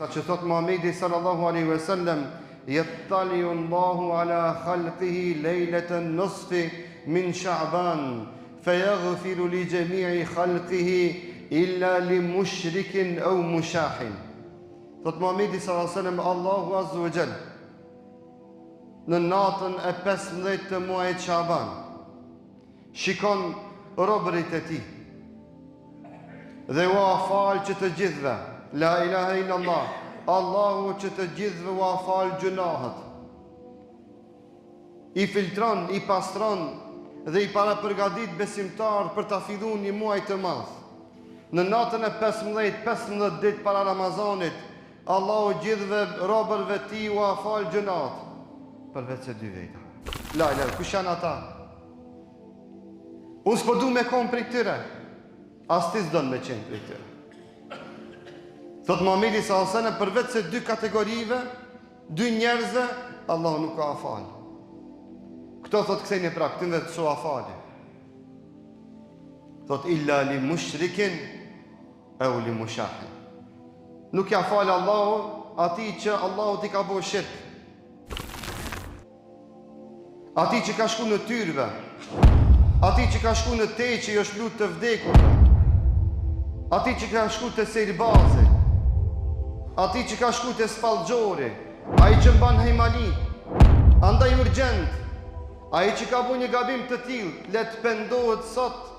Sa që thot Muhamedi sallallahu alaihi wasallam, yattaliu Allahu ala khalqihi lejleten nisfi min Sha'ban, fayaghfiru li jami'i khalqihi illa li mushrikin au mushahin. Thot Muhamedi sallallahu alaihi wasallam, Allahu azza wa jall në natën e 15 të muajit Sha'ban shikon robërit e tij dhe u afal që të gjithëve, la ilaha illallah, Allahu që të gjithëve u afal gjunahët, i filtron, i pastron dhe i parapërgadit besimtar për ta filluar një muaj të madh. Në natën e 15 ditë para Ramazanit, Allahu gjithëve robërve ti u afal gjunahët, përveç se 2 veta. La ilaha, kush janë ata? Unë s'po du me kom për këtyre, as ti s'don me qenë për këtyre. Thot Muhamedi sallallahu alaihi wasallam, përveç se 2 kategorive, 2 njerëzve, Allahu nuk ka afal. Këto thot kësejnë pra, këtëve të su afali. Thot illa li mushrikin e u li mushahin. Nuk ja falë Allahu ati që Allahu ti ka bo shirk, ati që ka shku në tyrve, ati që ka shku në te që jo shlut të vdekur, ati që ka shku të sejrbazi, ati që ka shku të spalgjori, ai që mban hejmali, andaj urgjent, ai që ka bu një gabim të tillë, let pendohet sot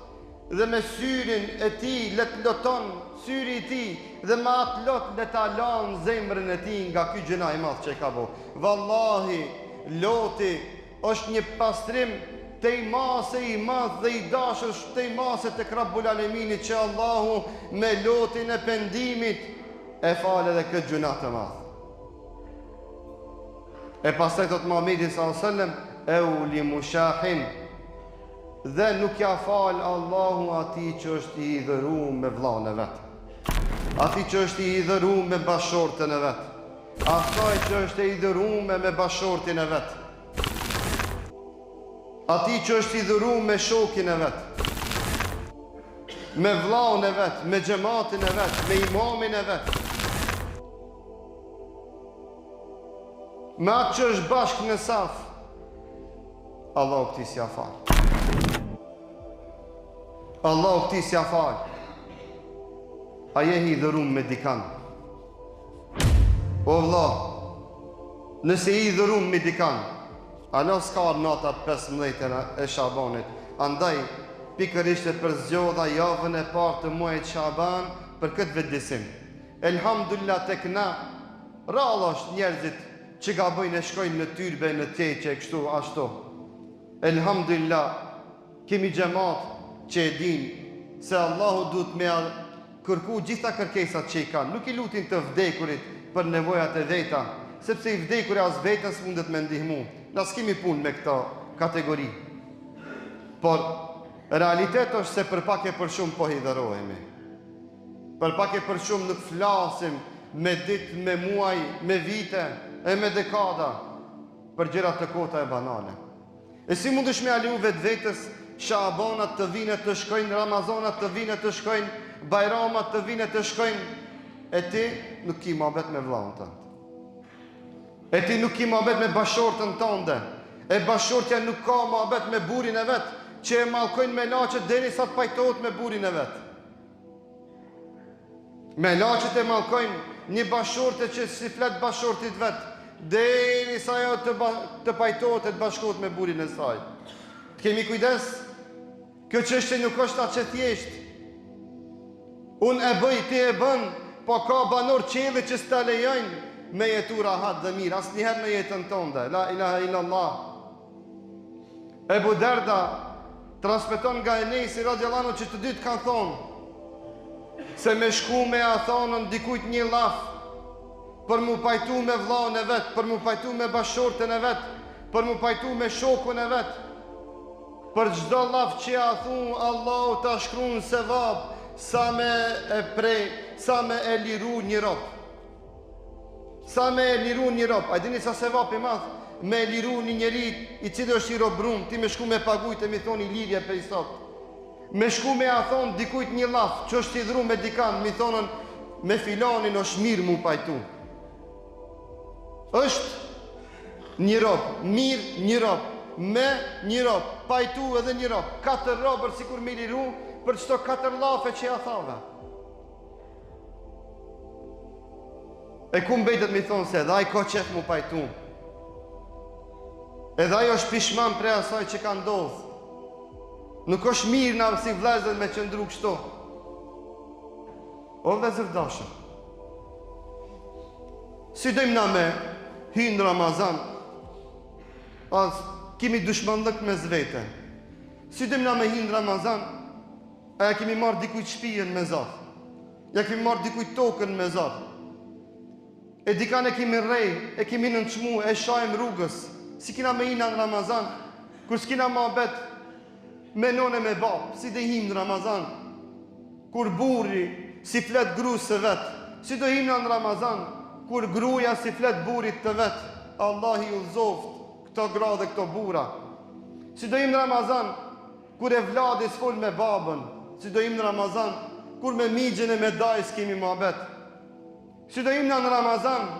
dhe me syrin e ti let loton, syri i ti dhe me atë lot let alan zemrën e ti nga ky gjëna i madh që e ka bu. Wallahi, loti është një pastrim të i mase i madh dhe i dashur të i mase të Rabbul Aleminit që Allahu me lotin e pendimit e fale dhe këtë gjuna të madh. E pastaj thot Muhamedi sallallahu alaihi wasallam, e u li mushahin, dhe nuk ja fal Allahu ati që është i idhëru me vllahun e vet, ati që është i idhëru me bashortën e vet, asaj që është i idhëru me bashortin e vet, ati që është i idhëru me shokin e vet, me vllahun e vet, me xhamatin e vet, me imamin e vet, me atë që është bashkë në saf, Allahu këti s'ja fal. Allahu këti s'ja fal. A je i dhërum me dikan? O vëlla, nëse i dhërum me dikan, alo s'ka nata 15 e Shabanit, andaj pikërisht e përzgjodha javën e parë të muajit Shaban për këtë vetëdisim. Elhamdulillah tek na, rrallë është njerëzit që gabojnë e shkojnë në tyrbe, në teqe, kështu, ashtu. Elhamdulillah, kemi xhamat që e din se Allahu duhet me kërku gjitha kërkesat që i kanë. Nuk i lutin të vdekurit për nevojat e veta, sepse i vdekuri as vetës mundet me ndihmu. Na s'kemi punë me këta kategori. Por realitet është se për pak e për shumë po hidhërohemi. Për pak e për shumë nuk flasim me ditë, me muaj, me vite e me dekada për gjëra të kota e banale. E si mundesh me aliu vetës Shabanat të vine të shkojnë, Ramazanat të vine të shkojnë, Bajramat të vine të shkojnë, e ti nuk ki mohabet me vllahun tënd, e ti nuk ki mohabet me bashortën tënde, e bashortja nuk ka mohabet me burin e vet, që e mallkojnë me laçet derisa të pajtohet me burin e vet. Me laçet e mallkojnë një bashorte që si flet bashortit vet, derisa ajo të pajtohet e të bashkohet me burin e saj. Kemi kujdes, kjo çështje nuk është atë që thjesht unë e bëj, ti e bën, po ka banor qelli që s'ta lejojnë me jetu rahat dhe mirë, asnjëherë në jetën tënde. La ilaha illallah. Ebu Derda transmeton nga Enesi radhiyallahu anhu që të dytë kanë thonë se me shku me athonën dikujt një llaf për mu pajtu me vllahun e vet, për mu pajtu me bashortën e vet, për mu pajtu me shokun e vet. Për çdo llaf që a thun, Allahu ta shkruan sevap sa me e prej, sa me e liru një rob. Sa me e liru një rob. A dini sa sevap i madh me e liru një njeri i cili është i robrum, ti me shku me pagujt e mi thoni lirje për i sot. Me shku me a thon dikujt një llaf që është i dhru me dikan, mi thonën me filanin është mirë mu pajtu. Është një rob, mirë një rob, me një rob, pajtu edhe një rob, 4 robër si kur me liru për qëto 4 lafe që ja thave. E ku mbejtet mi thonë se edhe aj ka qef mu pajtu, edhe aj është pishman pre asaj që ka ndodhë. Nuk është mirë na si vlezët me qëndru kështu. O vlezër dashëm, si dojmë na me hynë Ramazan, as kemi dushmanlëk me zvete. Si dojmë na me hynë Ramazan, a ja kemi marrë dikujt shpijen me zat, ja kemi marrë dikujt tokën me zat, e dikan e kemi rej, e kemi nënçmu, e shajmë rrugës. Si kina me hynë në Ramazan, kur s'kina ma bet me none me bab, si dhe hynë në Ramazan, kur burri si flet grusë së vetë, si do hynë në Ramazan, kur gruja si flet burit të vetë, Allah i uzoft këto gra dhe këto bura. Si do hynë në Ramazan, kur e vladi s'fol me babën, si do hynë në Ramazan, kur me migjen e me dajs kemi ma betë. Si do hynë në Ramazan,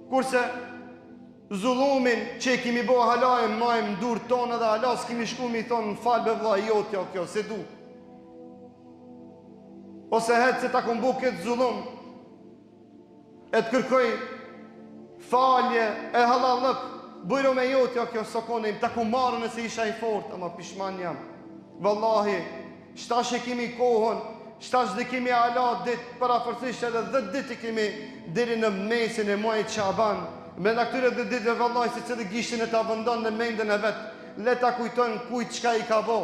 kurse zullumin që e kemi bo halajmë majmë dur tonë dhe halas kemi shku mi thonë në falë be vla jotja kjo, se du. Ose hetë se ta kumbu këtë zullum, e të kërkoj falje e halallëk, bëjro me jotja kjo sokone, im ta kumarë nëse isha i fort, ama pishman jam. Wallahi, shtash e kemi kohën, shtash dhe kemi alat ditë, parafërsisht edhe 10 ditë kemi diri në mesin e muajit Shaban. Me në këtyre 10 ditë, vallahi, si cilë gishtin e ta vëndon në mendën e vetë, le ta kujton kujt qka i ka bo,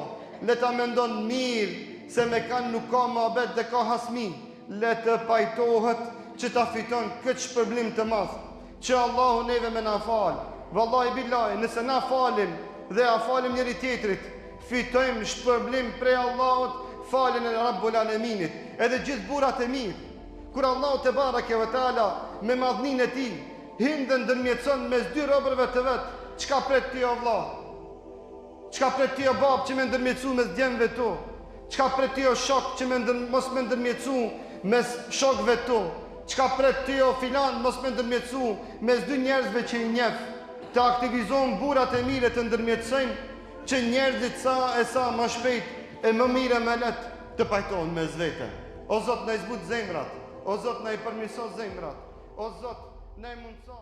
le ta mendon mirë, se me kanë nuk ka mabet dhe ka hasmi, le të pajtohet që ta fiton këtë shpërblim të madh, që Allahu neve me na falë. Wallahi billahi, nëse na falim dhe a falim njëri tjetrit, fitojmë shpërblim prej Allahut, faljen e Rabbul Aleminit, edhe gjithë burat e mirë. Kur Allahu te bareke ve teala me madhninë e tij hindën ndërmjetson mes 2 robërve të vet, çka pret ti o vëlla? Çka pret ti o bab që më ndërmjetsu mes djemve tu? Çka pret ti o shok që mos më ndërmjetsu mes shokëve tu? Çka pret ti o filan mos më ndërmjetsu mes 2 njerëzve që i njeh? Të aktivizojmë burat e mire të ndërmjetësojmë që njerëzit sa e sa më shpejt e më mire me let të pajtojnë me zvete. O Zot, na i zbut zemrat, o Zot, na i përmirëso zemrat, o Zot, na i mundëso.